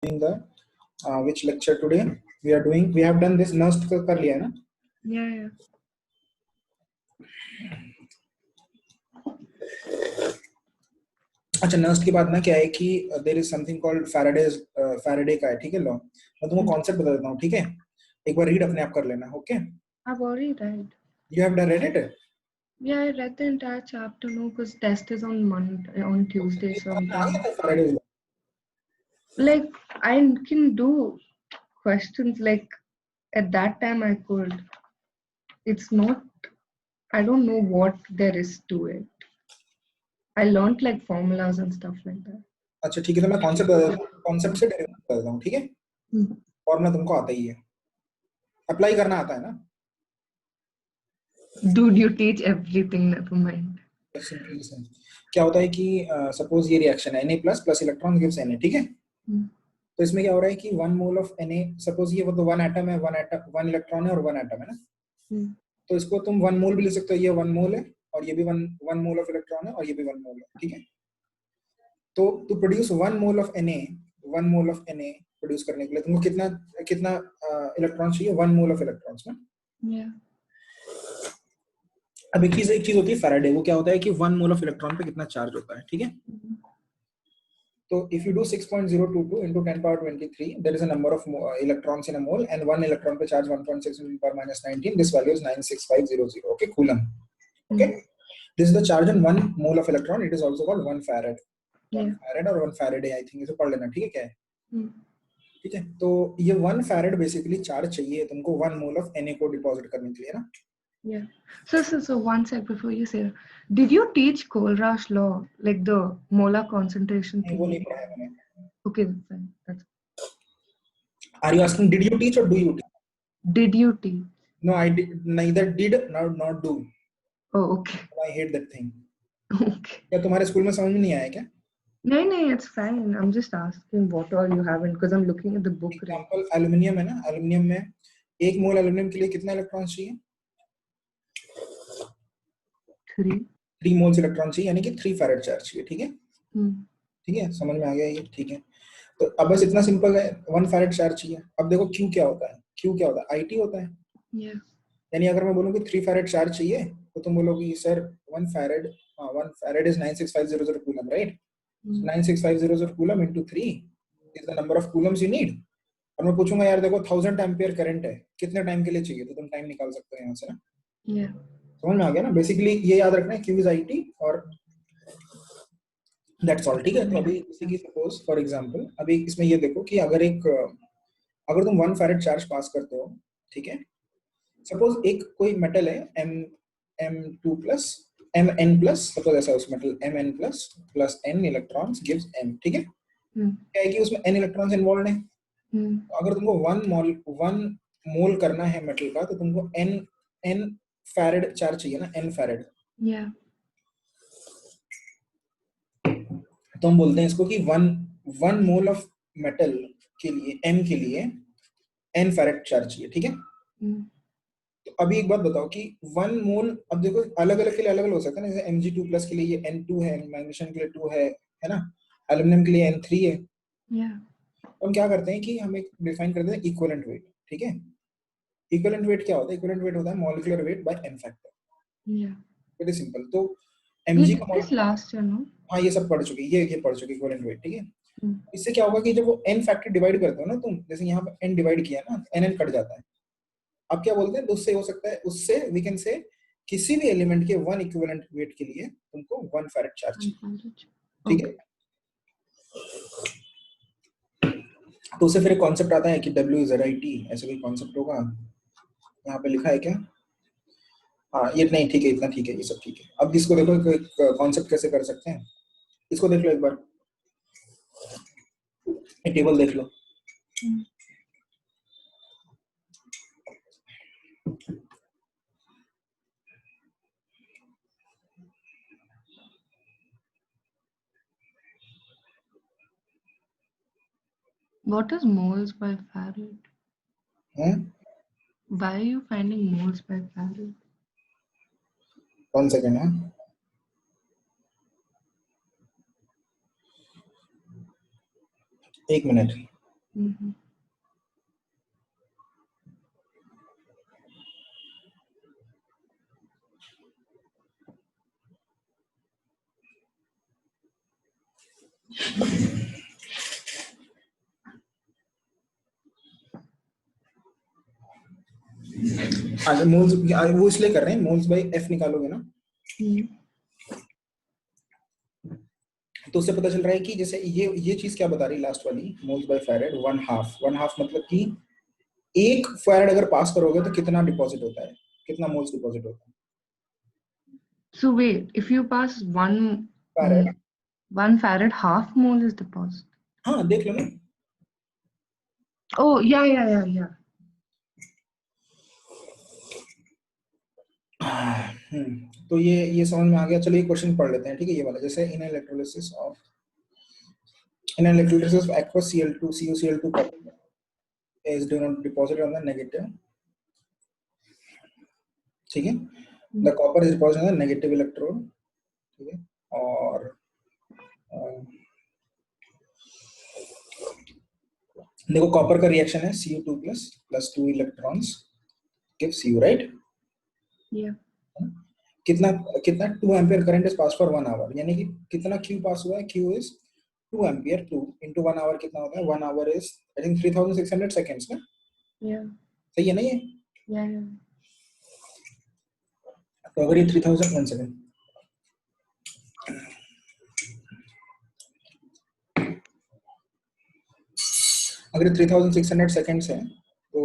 doing the which lecture today we have done this nurse का कर लिया है ना? Yeah. अच्छा, नर्स की बात ना क्या है कि there is something called Faraday का है, ठीक है लॉ। मैं तुमको कॉन्सेप्ट बता देता हूँ, ठीक है? एक बार रीड अपने आप कर लेना, okay? I've already read. You have read it? Yeah, I read the entire chapter, no, because test is on Tuesday sometime. Like, I can do questions, like, at that time I could. It's not, I don't know what there is to it. I learned, like, formulas and stuff like that. अच्छा ठीक है, तो मैं concept से derivative कर देता हूँ, ठीक है? फॉर्मूला तुमको आता ही है, अप्लाई करना आता है ना? Dude, you teach everything, never mind. क्या होता है कि सपोज ये रिएक्शन है Na plus electron gives Na, ठीक है? तो इसमें क्या हो रहा है कि 1 मोल ऑफ Na, सपोज ये वो तो 1 एटम है, 1 इलेक्ट्रॉन है और 1 एटम है ना? तो इसको तुम 1 मोल भी ले सकते हो, ये 1 मोल है और ये भी 1 मोल ऑफ इलेक्ट्रॉन है और ये भी 1 मोल है, ठीक है? तो to produce 1 mole of Na produce करने के लिए तुमको कितना इलेक्ट्रॉन चाहिए? 1 मोल ऑफ इलेक्ट्रॉन्स ना? अब एक चीज होती है फैराडे, वो क्या होता है कि 1 मोल ऑफ इलेक्ट्रॉन पे कितना चार्ज होता है, ठीक है? तो if you do 6.022 into 10 power 23, there is a number of electrons in a mole, and 1 electron per charge 1.6 into power minus 19. This value is 96500. Okay, coulomb. Okay, this is the charge on 1 mole of electron. It is also called 1 farad. 1 farad or 1 Faraday, I think. इसे पढ़ लेना, ठीक है? क्या है? ठीक है, तो ये 1 farad बेसिकली चार्ज चाहिए तुमको 1 मोल ऑफ Na को डिपॉजिट करने के लिए ना? Yeah. So one sec before you say, did you teach Kohlrausch law, like the molar concentration thing? वो नहीं पढ़ा है मैंने. Okay, fine. That's. Are you asking did you teach or do you teach? Did you teach? No, I did neither did nor not do. Oh, okay. I hate that thing. Okay. क्या तुम्हारे school में समझ में नहीं आया क्या? No, it's fine. I'm just asking what all you haven't, because I'm looking at the book. Example, aluminium है ना? एल्युमिनियम में 1 मोल एल्युमिनियम के लिए कितना इलेक्ट्रॉन्स चाहिए? 3 मोल्स इलेक्ट्रॉन चाहिए, यानी कि 3 फैराड चार्ज चाहिए, ठीक है? ठीक है, समझ में आ गया ये? ठीक है, तो अब बस इतना सिंपल है, 1 फैराड चार्ज चाहिए। अब देखो Q क्या होता है? Q क्या होता है? IT होता है। यानी अगर मैं बोलूँ कि 3 फैराड चार्ज चाहिए, तो तुम बोलोगी sir 1 farad is 96500 coulomb, right? 96500 coulomb into 3 is the number of coulombs you need. और मैं पूछूंगा यार देखो 1000 एम्पियर करंट है, कितने टाइम के लिए चाहिए? तो तुम टाइम निकाल सकते हो यहाँ से ना? समझ में आ गया ना? बेसिकली ये याद रखना है, Q is IT और दैट्स ऑल, ठीक है? तो अभी जैसे कि सपोज फॉर एग्जांपल अभी इसमें ये देखो कि अगर तुम 1 फैराड चार्ज पास करते हो, ठीक है? सपोज एक कोई मेटल है M2 plus Mn plus, suppose ऐसा उस metal Mn plus n electrons gives m, ठीक है? क्या है कि उसमें n इलेक्ट्रॉन्स इन्वॉल्व हैं। अगर तुमको 1 मोल करना है मेटल का, तो तुमको n फैराड चार्ज चाहिए ना? n farad. तो हम बोलते हैं इसको कि 1 मोल ऑफ मेटल के लिए m के लिए n फैराड चार्ज चाहिए, ठीक है? तो अभी एक बात बताओ कि 1 मोल, अब देखो अलग अलग के लिए अलग अलग हो सकता है ना? जैसे Mg2 प्लस के लिए ये N2 है, मैग्नीशियम के लिए 2 है ना? एल्युमिनियम के लिए N3 है। तो हम क्या करते हैं कि हम एक डिफाइन करते हैं इक्विवेलेंट वेट, ठीक है? इक्विवेलेंट वेट क्या होता है? इक्विवेलेंट वेट होता है molecular weight by m factor. Very simple. तो Mg का लास्ट ईयर नो? हाँ, ये सब पढ़ चुके, ये पढ़ चुके इक्विवेलेंट वेट, ठीक है? इससे क्या होगा कि जब वो n फैक्टर डिवाइड करते हो ना तुम, जैसे यहाँ पे n डिवाइड किया ना, nn कट जाता है। अब क्या बोलते हैं? उससे हो सकता है, उससे वी कैन से किसी भी एलिमेंट के 1 इक्विवेलेंट वेट के लिए तुमको 1 फैराड चार्ज चाहिए, ठीक है? तो उससे फिर एक कॉन्सेप्ट आता है कि W is RIT, ऐसे कोई कॉन्सेप्ट होगा। यहाँ पे लिखा है क्या? हाँ, ये नहीं, ठीक है, इतना ठीक है, ये सब ठीक है। अब इसको देखो कॉन्सेप्ट कैसे कर सकते हैं, इसको देख लो एक बार, ये टेबल देख लो। What is moles by farad? Why are you finding moles by farad? 1 second है। एक मिनट। Mm-hmm. मोल्स वो इसलिए कर रहे हैं, मोल्स बाय एफ निकालोगे ना, तो उससे पता चल रहा है कि जैसे ये चीज क्या बता रही लास्ट वाली, moles bye farad, one half मतलब कि एक फैरेड अगर पास करोगे तो कितना डिपॉजिट होता है, कितना मोल्स डिपॉजिट होता है? So wait, if you pass farad, 1 farad, half mole is deposit. हाँ देख लो ना। Oh yeah. तो ये समझ में आ गया। चलो ये क्वेश्चन पढ़ लेते हैं, ठीक है, ये वाला। जैसे in electrolysis of aqueous Cl2 CuCl2 copper is do not deposit on the negative, ठीक है, the copper is deposited on the negative electrode, ठीक है, और देखो कॉपर का रिएक्शन है Cu2 plus 2 electrons gives Cu, right? Yeah. कितना कितना 2 ampere current is pass for 1 hour, यानी कि कितना Q पास हुआ है, Q is 2 ampere, 2 into 1 hour कितना होता है, 1 hour is I think 3600 seconds ना। Yeah. सही है ना ये? Yeah. तो अगर ये 3000 1 सेकंड, अगर 3600 सेकंड्स है तो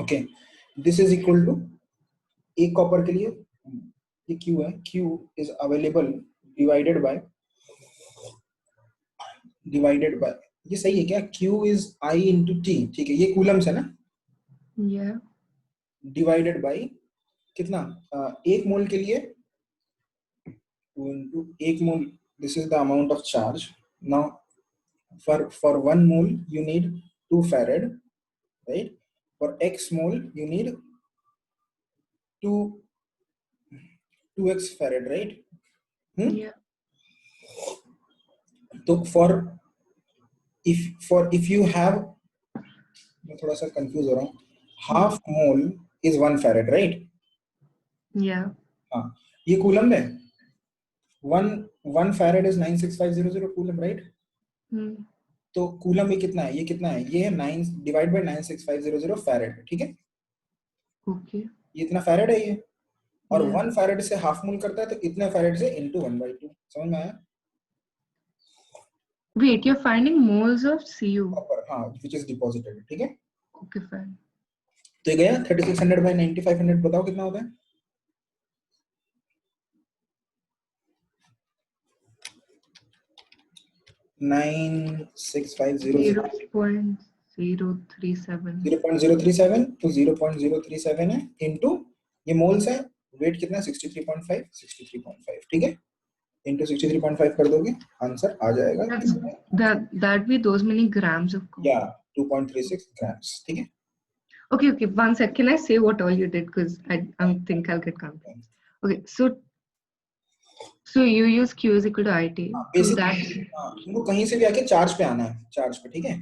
okay, this is equal to एक कॉपर के लिए ये Q है, Q is available divided by ये सही है क्या, Q is I into T, ठीक है, ये कूलम्स है ना, Yeah. डिवाइडेड बाय कितना, एक मोल के लिए 2 into 1 mole, this is the amount of charge. Now for 1 mole you need 2 farad, right? For x mole you need 2x farad, right? Yeah. So if you have, मैं थोड़ा सा confuse हो रहा हूँ, half mole is 1 farad, right? Yeah. हाँ, ये coulomb है, 1 farad is 96500 coulomb, right? तो कूलम ये कितना है, ये है 9 डिवाइड बाय 96500 फैरेड, ठीक है, Okay. ये इतना फैरेड है ये, और Yeah. 1 फैरेड से हाफ मोल करता है, तो इतने फैरेड से इनटू 1/2, समझ में आया? Wait, you're finding moles of Cu. Copper, हाँ, व्हिच इज डिपॉजिटेड, ठीक है। Okay, fine. तो ये गया 3600 बाय 9500, बताओ कितना होता है? Nine six five zero 0.037. 0.037, तो 0.037 है इनटू ये मोल्स है, वेट कितना है 63.5, ठीक है, इनटू 63.5 कर दोगे, आंसर आ जाएगा That be those many grams of copper. या 2.36 grams, ठीक है। Okay, one sec. Can I say what all you did? Because I think I'll get confused. Okay, so you use Q is equal to IT. Basic, तुमको कहीं से भी आके charge पे आना है, चार्ज पे, ठीक है।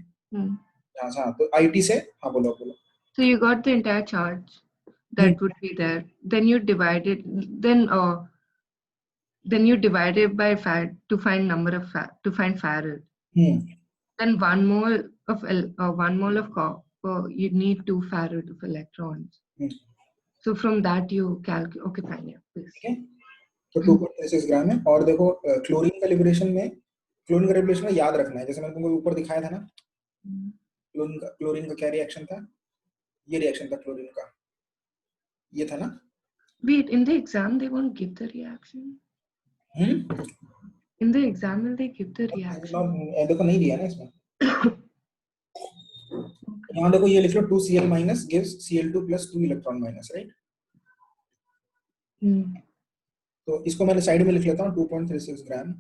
हाँ, तो IT से, हाँ बोलो। So you got the entire charge that would be there. Then you divide it. Then you divide it by farad to find number of farad. Then 1 mole of copper, you need 2 farad of electrons. So from that you calculate. Okay, fine, yeah, please. ठीक है, तो 2.36 ग्राम है। और देखो chlorine का liberation में याद रखना है, जैसे मैंने तुमको ऊपर दिखाया था ना, क्लोरीन का क्या रिएक्शन था, ये रिएक्शन था क्लोरीन का, ये था ना। Wait, in the exam they won't give the reaction. In the exam will they give the reaction? देखो नहीं दिया ना इसमें। यहाँ देखो ये लिख लो 2Cl minus gives Cl2 plus 2 electron minus, right? तो इसको मैंने साइड में लिख लेता हूँ 2.36 ग्राम,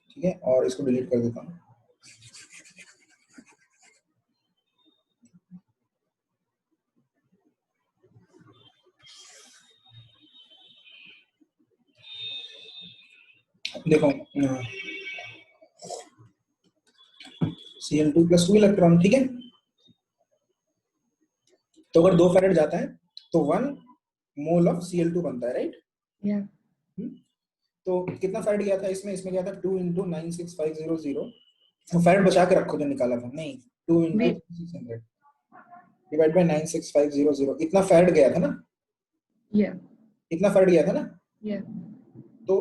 ठीक है, और इसको डिलीट कर देता हूँ। देखो Cl2 plus 2 इलेक्ट्रॉन, ठीक है। तो अगर 2 फैरेड जाता है तो 1 मोल ऑफ Cl2 बनता है, राइट? तो कितना फैरेड गया था इसमें? इसमें गया था 2 into 96500। तो फैरेड बचा के रखो जो निकाला था, नहीं 2 into 600 डिवाइड बाय 96500, इतना फैरेड गया था ना? इतना फैरेड गया था ना? तो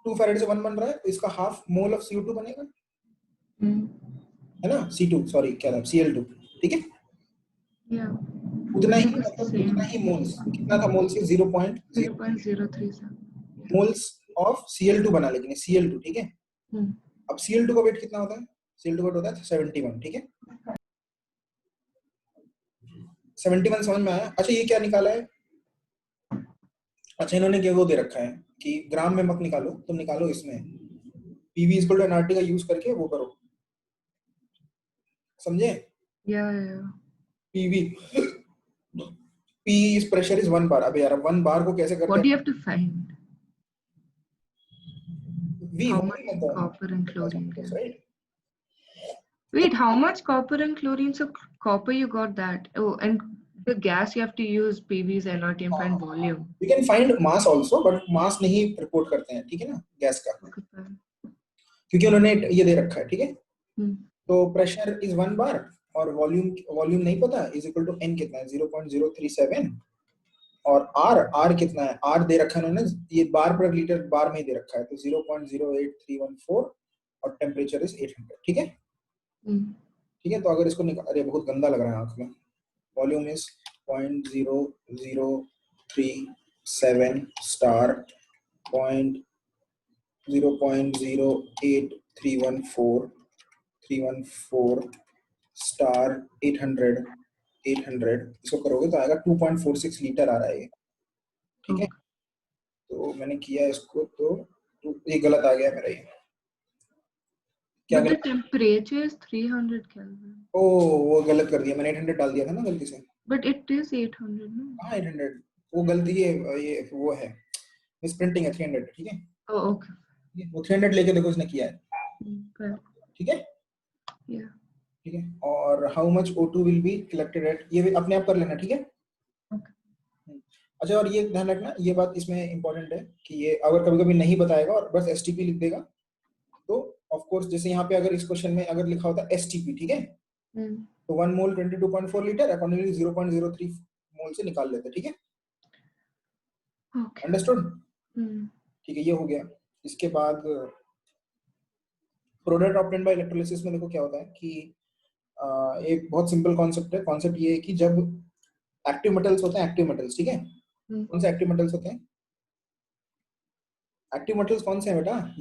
2 फैरेड से 1 बन रहा है, तो इसका हाफ मोल ऑफ CO2 बनेगा, है ना? C2, सॉरी क्या था, Cl2, ठीक है। उतना ही मतलब उतना ही मोल्स, कितना था मोल्स? 0.037 मोल्स ऑफ Cl2 बना, लेकिन Cl2, ठीक है। अब Cl2 का वेट कितना होता है? Cl2 का वेट होता है 71, ठीक है। 71 समझ में आया? अच्छा ये क्या निकाला है? अच्छा इन्होंने क्या वो दे रखा है कि ग्राम में मत निकालो, तुम निकालो इसमें PV इक्वल टू nRT का यूज करके वो करो, समझे? PV P is pressure is 1 bar। अब यार 1 बार को कैसे करते हैं? What do you have to find? V, how much copper and chlorine? Right? Wait, how much copper and chlorine? So copper you got that. Oh, and the gas you have to use PV's nRT and find volume. You can find mass also, but mass नहीं report करते हैं, ठीक है ना, gas का, क्योंकि उन्होंने ये दे रखा है, ठीक है। तो प्रेशर इज 1 बार और वॉल्यूम नहीं पता, इज इक्वल टू n कितना है 0.037 और r कितना है, r दे रखा है उन्होंने, ये बार पर लीटर बार में ही दे रखा है, तो 0.08314 और टेम्परेचर इज 800, ठीक है। ठीक है, तो अगर इसको अरे बहुत गंदा लग रहा है आंख में। वॉल्यूम इज 0.0037 स्टार 0.08314 स्टार 800 इसको करोगे तो आएगा 2.46 लीटर आ रहा है ये, ठीक है। तो मैंने किया इसको तो ये गलत आ गया मेरा, ये क्या गलत? Temperature is 300 kelvin. ओह वो गलत कर दिया मैंने, 800 डाल दिया था ना गलती से। बट इट इज 800 ना? हाँ 800, वो गलती ये वो है, मिसप्रिंटिंग है, 300, ठीक है। ओके, वो 300 लेके देखो इसने किया है, ठीक है। ठीक है, और how much O2 will be collected at, ये भी अपने आप कर लेना, ठीक है। अच्छा और ये ध्यान रखना, ये बात इसमें इंपॉर्टेंट है कि ये अगर कभी कभी नहीं बताएगा और बस STP लिख देगा, तो ऑफ कोर्स जैसे यहाँ पे अगर इस क्वेश्चन में अगर लिखा होता है STP, ठीक है, तो 1 मोल 22.4 लीटर, अकॉर्डिंगली 0.03 मोल से निकाल लेते, ठीक है। अंडरस्टूड? ठीक है, ये हो गया। इसके बाद प्रोडक्ट ऑब्टेन्ड बाय इलेक्ट्रोलिसिस में देखो क्या होता है कि एक बहुत सिंपल कॉन्सेप्ट है। कॉन्सेप्ट ये है कि जब एक्टिव मेटल्स होते हैं, एक्टिव मेटल्स, ठीक है, कौन से एक्टिव मेटल्स होते हैं? एक्टिव मेटल्स कौन से हैं बेटा?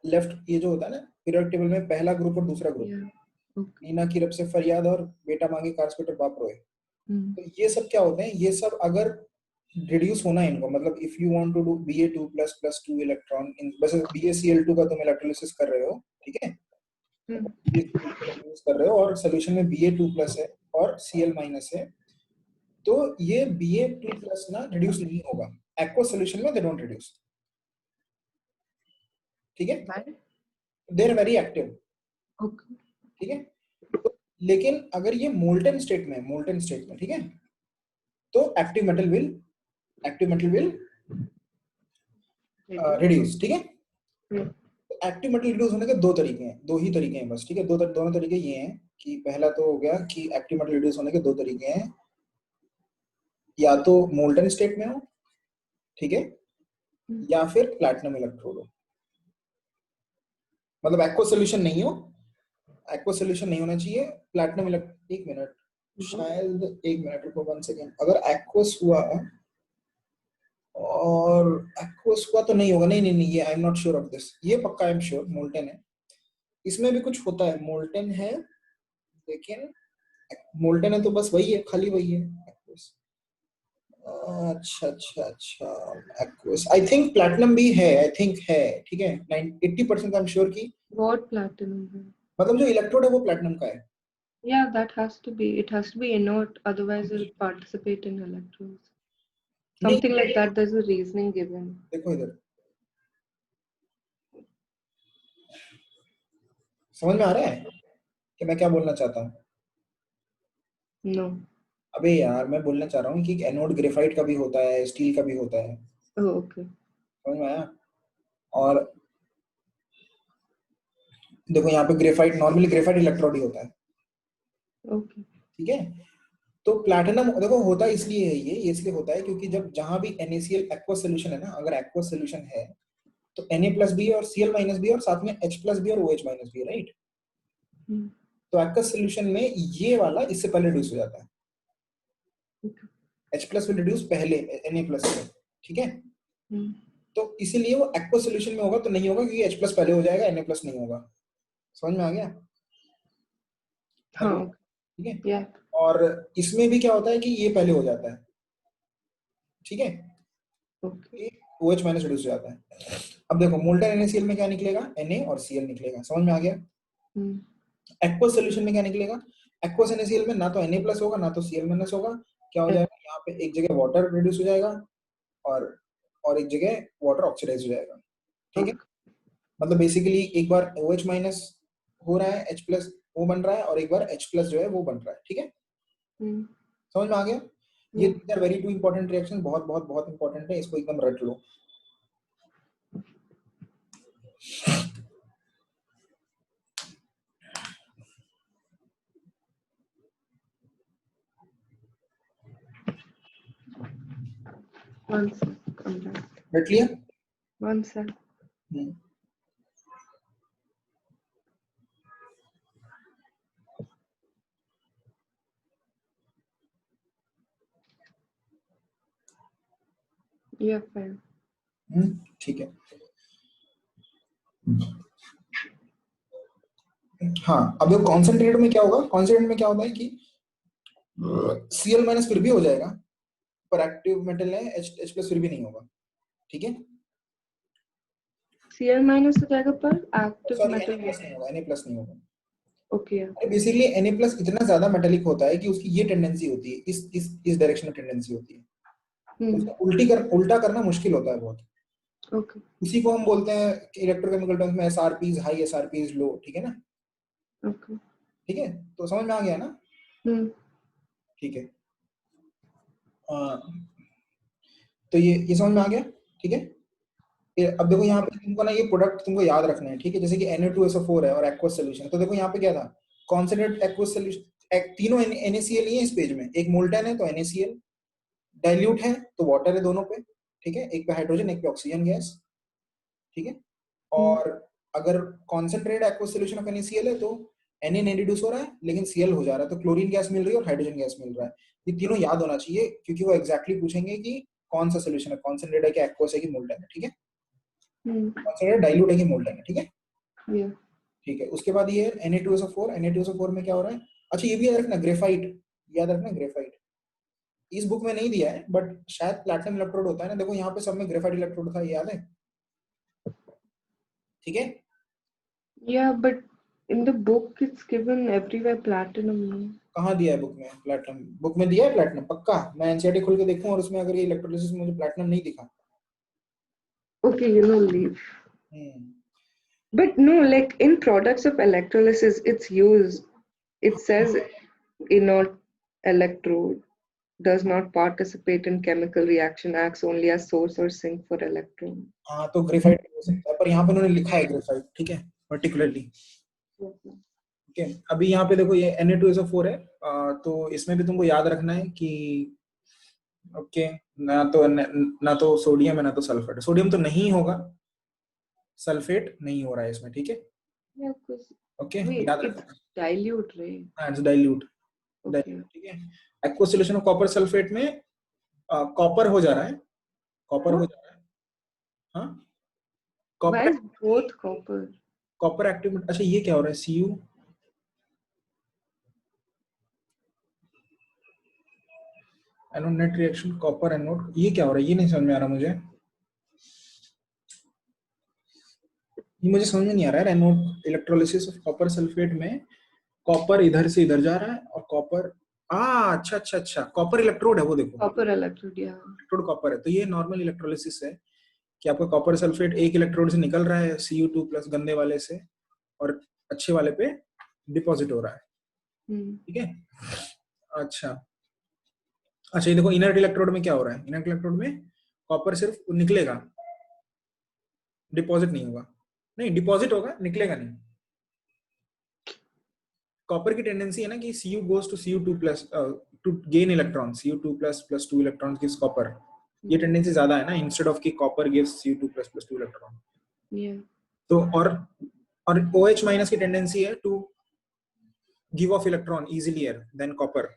लेफ्ट ये जो होता है ना पीरियोडिक टेबल में, पहला ग्रुप और दूसरा ग्रुप, नीना की रब से फरियाद और बेटा मांगे कार्सपेटर बाप रोए। तो ये सब क्या होते हैं? ये सब अगर रिड्यूस होना है इनको, मतलब if you want to do Ba2 + 2 electron in, बस BaCl2 का तुम इलेक्ट्रोलिसिस कर रहे हो, ठीक है, कर रहे हो और सोल्यूशन में Ba2+ है और Cl- है, तो ये Ba2+ ना रिड्यूस नहीं होगा एक्वा सोल्यूशन में, दे डोंट रिड्यूस, ठीक है, दे आर वेरी एक्टिव, ठीक है। तो लेकिन अगर ये मोल्टन स्टेट में, ठीक है, तो एक्टिव मेटल विल रिड्यूस, ठीक है। एक्टिव मेटल रिड्यूस होने के दो ही तरीके हैं बस, ठीक है। दोनों तरीके ये हैं कि पहला तो हो गया कि एक्टिव मेटल रिड्यूस होने के दो तरीके हैं, या तो मोल्टन स्टेट में हो, ठीक है, या फिर प्लैटिनम इलेक्ट्रोड हो, मतलब एक्वा सोल्यूशन नहीं हो, एक्वा सोल्यूशन नहीं होना चाहिए, प्लैटिनम इलेक्ट्रोड। एक मिनट, शायद एक मिनट रुको, 1 सेकेंड। अगर एक्वस हुआ और एक्वस हुआ तो नहीं होगा, नहीं ये I am not sure of this, ये पक्का आई एम श्योर मोल्टन है। इसमें भी कुछ होता है, मोल्टन है, लेकिन मोल्टन है तो बस वही है, खाली वही है एक्वस। अच्छा एक्वस, आई थिंक प्लैटिनम भी है, आई थिंक है, ठीक है, 80% आई एम श्योर की। व्हाट प्लैटिनम है? मतलब जो इलेक्ट्रोड है वो प्लैटिनम का है। Yeah, that has to be. It has to be inert, otherwise it'll participate in electrons. Something like that. There's a reasoning given. देखो इधर, समझ में आ रहा है कि मैं क्या बोलना चाहता हूँ? नो। अबे यार मैं बोलना चाह रहा हूँ कि एनोड ग्रेफाइट का भी होता है, स्टील का भी होता है। ओके। समझ में आया? और देखो यहाँ पे ग्रेफाइट, नॉर्मली ग्रेफाइट इलेक्ट्रोड ही होता है। ओके। ठीक है, तो प्लैटिनम देखो होता इसलिए है, ये इसलिए होता है क्योंकि जब जहां भी NaCl एक्वस सोल्यूशन है ना, अगर एक्वस सोल्यूशन है तो Na+B और Cl-B और साथ में H+B और OH-B, राइट? तो एक्वस सोल्यूशन में ये वाला इससे पहले रिड्यूस हो जाता है। H+ विल रिड्यूस पहले Na+ से, ठीक है? तो इसीलिए वो एक्वस सोल्यूशन में होगा तो नहीं होगा, क्योंकि H+ पहले हो जाएगा, Na+ नहीं होगा। समझ में आ गया? हाँ। ठीक है। और इसमें भी क्या होता है कि ये पहले हो जाता है, ठीक है? ओके। OH- रिड्यूस हो जाता है। अब देखो मोल्टन NaCl में क्या निकलेगा? Na और Cl निकलेगा। समझ में आ गया? एक्वस सॉल्यूशन में क्या निकलेगा? एक्वस NaCl में ना तो Na+ होगा ना तो Cl- होगा। क्या हो जाएगा? यहाँ पे एक जगह वाटर रिड्यूस हो जाएगा और एक जगह वाटर ऑक्सीडाइज हो जाएगा। ठीक है, मतलब बेसिकली एक बार OH- हो रहा है, H+ वो बन रहा है, और एक बार H+ जो है वो बन रहा है। ठीक है, समझ में आ गया? ये वेरी टू इंपॉर्टेंट रिएक्शन, बहुत बहुत बहुत इंपॉर्टेंट है, इसको एकदम रट लो। रट लिया? One sec. Yeah, fine. ठीक है। हाँ, अब देखो कॉन्सेंट्रेट में क्या होगा? कॉन्सेंट्रेट में क्या होता है कि Cl- फिर भी हो जाएगा, पर एक्टिव मेटल है, H+ फिर भी नहीं होगा। ठीक है, Cl- हो जाएगा पर एक्टिव सॉरी मेटल नहीं होगा, Na+ नहीं होगा। ओके। बेसिकली Na+ इतना ज्यादा मेटेलिक होता है कि उसकी ये टेंडेंसी होती है, इस डायरेक्शन में टेंडेंसी होती है, तो उसका उल्टा करना मुश्किल होता है बहुत। ओके। उसी को हम बोलते हैं इलेक्ट्रोकेमिकल टर्म्स में SRPs हाई, SRPs लो। ठीक है ना? ओके। ठीक है, तो समझ में आ गया ना? ठीक है, तो ये समझ में आ गया। ठीक है, अब देखो यहाँ पे तुमको ना ये प्रोडक्ट तुमको याद रखना है। ठीक है, जैसे कि Na2SO4 है और एक्वस सोल्यूशन, तो देखो यहाँ पे क्या था? कॉन्सेंट्रेट एक्वस सोल्यूशन, तीनों NaCl ही है इस पेज में। एक मोल्टन है तो NaCl, डाइल्यूट है तो वाटर है दोनों पे। ठीक है, एक पे हाइड्रोजन एक पे ऑक्सीजन गैस। ठीक है, और अगर concentrate aqueous solution of NaCl है तो Na नहीं रिड्यूस हो रहा है लेकिन Cl हो जा रहा है, तो क्लोरीन गैस मिल रही है और हाइड्रोजन गैस मिल रहा है। ये तीनों याद होना चाहिए, क्योंकि वो एग्जैक्टली पूछेंगे कि कौन सा सोल्यूशन है, कॉन्सेंट्रेट है कि एक्वस है कि मोल्टन है। ठीक है, कॉन्सेंट्रेट डाइल्यूट है कि मोल्टन है। ठीक है, ठीक है। उसके बाद ये Na2SO4, Na2SO4 में क्या हो रहा है? अच्छा ये भी याद रखना, ग्रेफाइट, याद रखना ग्रेफाइट। इस बुक में नहीं दिया है बट शायद प्लैटिनम इलेक्ट्रोड होता है ना, देखो यहाँ पे सब में ग्रेफाइट इलेक्ट्रोड था, याद है? ठीक है, Yeah, but in the book it's given everywhere platinum. कहाँ दिया है बुक में प्लैटिनम? बुक में दिया है प्लैटिनम पक्का? मैं एनसीईआरटी खोल के देखूं और उसमें अगर ये इलेक्ट्रोलिसिस में मुझे प्लैटिनम नहीं दिखा। Okay, leave. But no, like in products of electrolysis, it's used. It says inert electrode does not participate in chemical reaction, acts only as source or sink for electron. हाँ, तो graphite हो सकता है, पर यहाँ पे उन्होंने लिखा है ग्रेफाइट। ठीक है, पर्टिकुलरली। ठीक है, अभी यहाँ पे देखो ये Na2SO4 है, तो इसमें भी तुमको याद रखना है कि ओके, ना तो सोडियम है ना तो सल्फेट। सोडियम तो नहीं होगा, सल्फेट नहीं हो रहा है इसमें। ठीक है, Yeah, because ओके, wait, याद it's रखना। dilute, right? हाँ, इट्स डाइल्यूट। Okay. ठीक है, aqueous solution of copper sulphate में कॉपर हो जा रहा है, कॉपर हो जा रहा है। हाँ, Why copper, is both copper? Copper active. अच्छा ये क्या हो रहा है? Cu anode net reaction copper anode, ये क्या हो रहा है? ये नहीं समझ में आ रहा मुझे, ये मुझे समझ में नहीं आ रहा है। Anode electrolysis of copper sulphate में कॉपर इधर से इधर जा रहा है और कॉपर, अच्छा अच्छा अच्छा, कॉपर इलेक्ट्रोड है वो, देखो Copper electrode, yeah. Electrode copper है। तो ये नॉर्मल इलेक्ट्रोलिसिस है कि आपका कॉपर सल्फेट एक इलेक्ट्रोड से निकल रहा है Cu2+ गंदे वाले से, और अच्छे वाले पे डिपॉजिट हो रहा है, ठीक है। अच्छा ये देखो इनर्ट इलेक्ट्रोड में क्या हो रहा है, इनर्ट इलेक्ट्रोड में कॉपर सिर्फ निकलेगा, डिपॉजिट नहीं होगा, नहीं डिपॉजिट होगा, निकलेगा नहीं। कॉपर की टेंडेंसी है ना कि Cu goes to Cu2 plus to gain electrons, Cu2 plus 2 electrons gives copper, ये टेंडेंसी ज्यादा है ना, इंस्टेड ऑफ कि copper gives Cu2 plus 2 electron. तो और OH माइनस की टेंडेंसी है to give off electron easilier than copper,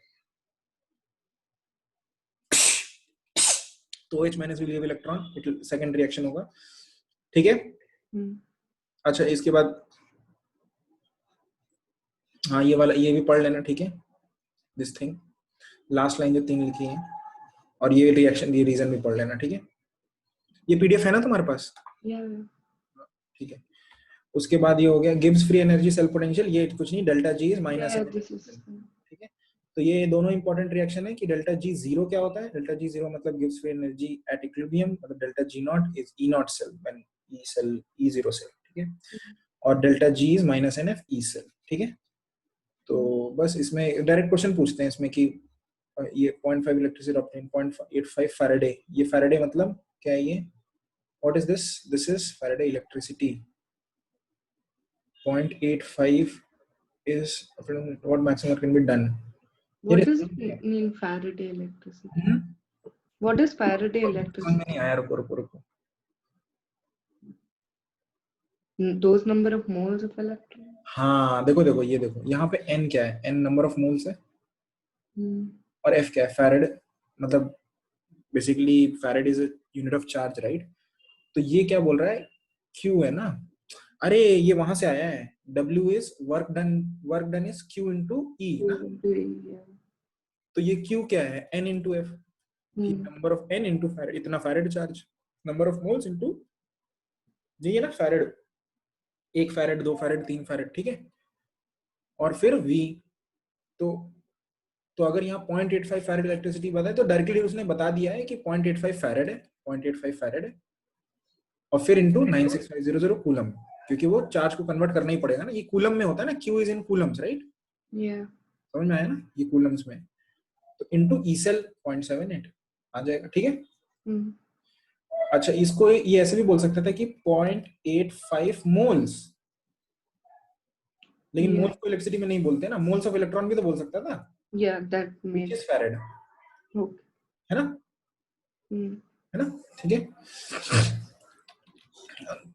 तो OH minus will give electron, it second reaction होगा, ठीक है। अच्छा इसके बाद हाँ ये वाला ये भी पढ़ लेना, ठीक है, दिस थिंग लास्ट लाइन जो 3 लिखी है, और ये रिएक्शन ये रीजन भी पढ़ लेना, ठीक है। ये पीडीएफ है ना तुम्हारे पास? ठीक है। उसके बाद ये हो गया Gibbs free energy cell potential, ये कुछ नहीं, डेल्टा जी इज माइनस, ठीक है। तो ये दोनों इंपॉर्टेंट रिएक्शन है कि डेल्टा जी जीरो क्या होता है, डेल्टा जी जीरो मतलब गिव्स फ्री एनर्जी एट इक्विलिब्रियम, मतलब delta G not is E not cell when E cell E zero cell, ठीक है, और delta G is minus N F E cell, ठीक है। तो बस इसमें डायरेक्ट क्वेश्चन पूछते हैं इसमें कि ये 0.5 इलेक्ट्रिसिटी ऑब्टेन 0.85 फैराडे, ये फैराडे मतलब क्या है ये, what is this, this is Faraday electricity, 0.85 is what maximum can be done. What does it mean Faraday electricity? What is Faraday electricity? नहीं आया, रुको Those number of moles of electron. हाँ देखो ये देखो यहाँ पे n क्या है, n नंबर ऑफ मोल्स है, और f क्या है, फैराड, मतलब basically farad is a unit of charge, right. तो ये क्या बोल रहा है, q है ना, अरे ये वहां से आया है, W is work done is Q into E ना, तो ये Q क्या है, N into F, number of N into farad, इतना farad charge, number of moles into ये ना फैराड, 1 फैराड 2 फैराड 3 फैराड, ठीक है, और फिर V, तो अगर यहाँ 0.85 फैराड इलेक्ट्रिसिटी बताए तो डायरेक्टली उसने बता दिया है कि 0.85 फैराड है, 0.85 फैराड है, और फिर इनटू 96500 कूलम, क्योंकि वो चार्ज को कन्वर्ट करना ही पड़ेगा ना, ये कूलम में होता है ना, Q is in Coulomb's, right, समझ में आया ना, ये कूलम्स में, तो इनटू ई सेल 0.78 आ जाएगा, ठीक है। अच्छा इसको ये ऐसे भी बोल सकता था कि 0.85 मोल्स, लेकिन मोल्स को इलेक्ट्रिसिटी में नहीं बोलते ना, मोल्स ऑफ इलेक्ट्रॉन भी तो बोल सकता था, that which is farad, है ना, है ना, ठीक है,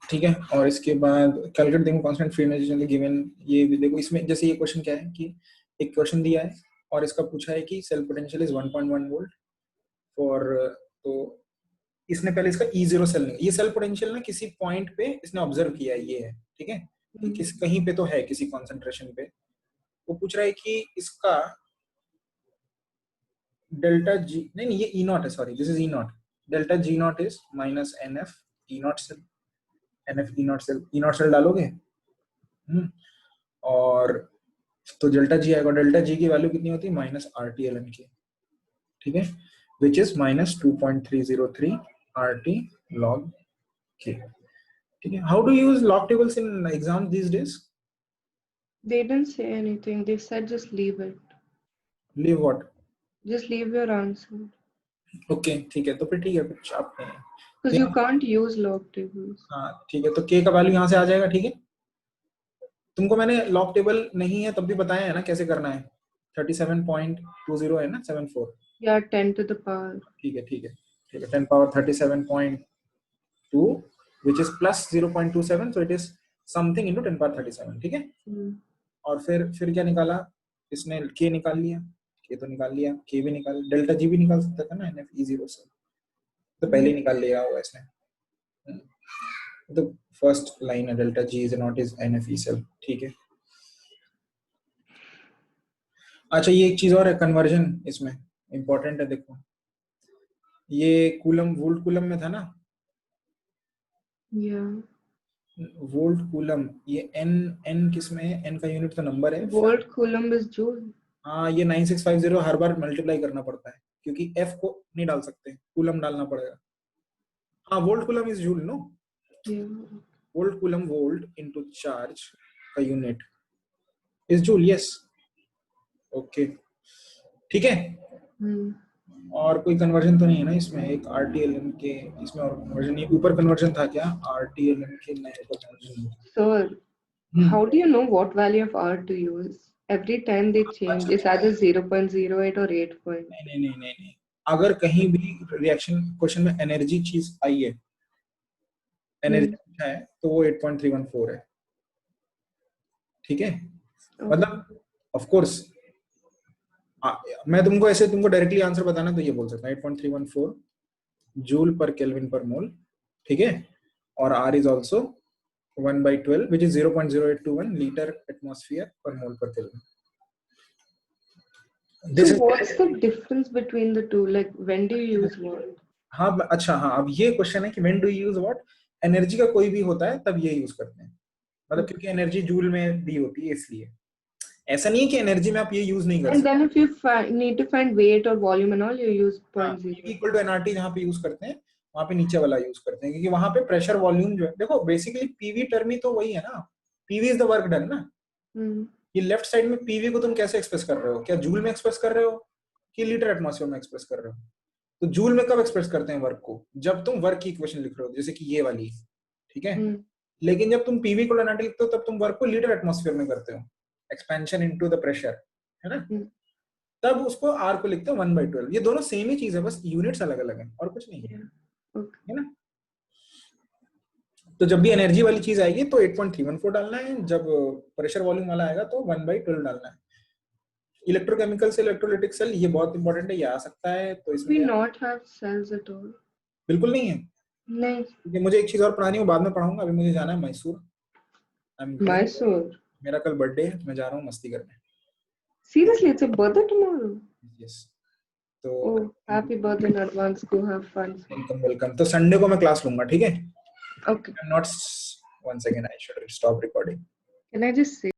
ठीक है। और इसके बाद कैलकुलेट देखो कांस्टेंट फ्री एनर्जी गिवन, ये भी देखो इसमें जैसे ये क्वेश्चन क्या है कि एक क्वेश्चन दिया है और इसका पूछा है कि cell potential is 1.1 volt for, तो इसने पहले इसका E0 सेल, ये सेल पोटेंशियल ना किसी पॉइंट पे इसने ऑब्जर्व किया है, ये है, ठीक है, कि किस कहीं पे तो है किसी कंसंट्रेशन पे, वो पूछ रहा है कि इसका डेल्टा जी, नहीं ये ई नॉट है, sorry this is E naught, delta G not is minus N F E not cell, n F E not cell डालोगे, और तो डेल्टा जी आएगा, डेल्टा जी की वैल्यू कितनी होती है, minus R T l n की, ठीक है, which is minus 2.303 R T log K, ठीक है। How do you use log tables in exams these days? They didn't say anything, they said just leave it. Leave what? Just leave your answer. Okay, ठीक है, तो फिर ठीक है, कुछ आप because you can't use log tables. हाँ ठीक है, तो k का वैल्यू यहाँ से आ जाएगा, ठीक है, तुमको मैंने लॉग टेबल नहीं है तब भी बताया है ना कैसे करना है, 37.20 है ना, 74, yeah, 10 to the power, ठीक है 10 power 37.2 which is plus 0.27, so it is something into 10 power 37, ठीक है। और फिर क्या निकाला इसने, k निकाल लिया, k तो निकाल लिया, k भी निकाल, डेल्टा जी भी निकाल सकता था ना, NFE0 से तो पहले ही निकाल लिया होगा इसने, तो फर्स्ट लाइन है delta G is naught is NFE cell, ठीक है। अच्छा ये एक चीज और है, कन्वर्जन इसमें इंपॉर्टेंट है, देखो ये कूलम वोल्ट कूलम में था ना, वोल्ट कूलम, ये n किस में है, n का यूनिट तो नंबर है, वोल्ट कूलम इज जूल, हाँ ये 9650 हर बार मल्टीप्लाई करना पड़ता है क्योंकि f को नहीं डाल सकते, कूलम डालना पड़ेगा, हाँ volt coulomb is joule, no, volt coulomb, volt into charge का unit, is joule, yes. Okay, ठीक है। और कोई कन्वर्जन तो नहीं है ना इसमें? एक RTLM के इसमें और कन्वर्जन नहीं, ऊपर कन्वर्जन था क्या RTLM के नए conversion? Sir, how do you know what value of R to use? Every time they change, it's either 0.08 or 8 point. नहीं, अगर कहीं भी रिएक्शन क्वेश्चन में एनर्जी चीज आई है, एनर्जी पूछा है, तो वो 8.314 है, ठीक है। मतलब ऑफ कोर्स मैं तुमको डायरेक्टली आंसर बताना तो ये बोल सकता हूँ 8.314 जूल पर केल्विन पर मोल, ठीक है। और R is also 1/12 which is 0.0821 liter atmosphere per mole per Kelvin. So what's the difference between the two? Like when do you use what? हाँ अच्छा, हाँ अब ये क्वेश्चन है कि when do you use what? Energy का कोई भी होता है तब ये यूज करते हैं, मतलब क्योंकि एनर्जी जूल में दी होती है इसलिए। ऐसा नहीं है कि एनर्जी में आप ये यूज नहीं कर सकते। And then if you need to find weight or volume and all, you use 0.0. Equal to nRT जहाँ पे यूज करते हैं वहाँ पे नीचे वाला यूज करते हैं, क्योंकि वहाँ पे प्रेशर वॉल्यूम जो है, देखो बेसिकली पीवी टर्म ही तो वही है ना, PV is the work done ना। ये लेफ्ट साइड में पीवी को तुम कैसे एक्सप्रेस कर रहे हो? क्या जूल में एक्सप्रेस कर रहे हो कि लीटर एटमॉस्फेयर में एक्सप्रेस कर रहे हो? तो जूल में कब एक्सप्रेस करते हैं वर्क को? जब तुम वर्क की इक्वेशन लिख रहे हो, जैसे कि ये वाली, ठीक है। लेकिन जब तुम पीवी को nRT लिखते हो तब तुम वर्क को लीटर एटमॉस्फेयर में करते हो, एक्सपेंशन इनटू द प्रेशर, है ना। तब उसको R को लिखते हो 1/12। ये दोनों सेम ही चीज है, बस यूनिट्स अलग अलग है और कुछ नहीं है, है ना। तो जब भी एनर्जी वाली चीज आएगी तो 8.314 डालना है, जब प्रेशर वॉल्यूम वाला आएगा तो 1/12 डालना है। इलेक्ट्रोकेमिकल सेल, इलेक्ट्रोलाइटिक सेल, ये बहुत इंपॉर्टेंट है, ये आ सकता है। तो इसमें we not have cells at all. बिल्कुल नहीं है। नहीं, ये मुझे एक चीज और पढ़ानी है, बाद में पढ़ाऊंगा, अभी मुझे जाना है मैसूर। मैसूर? मेरा कल बर्थडे है, मैं जा रहा हूँ मस्ती करने। Seriously, it's your birthday tomorrow? Yes. तो happy birthday in advance, go have fun. Welcome. तो संडे को मैं क्लास लूंगा, ठीक है। Okay. I'm not, one second, I should stop recording. Can I just say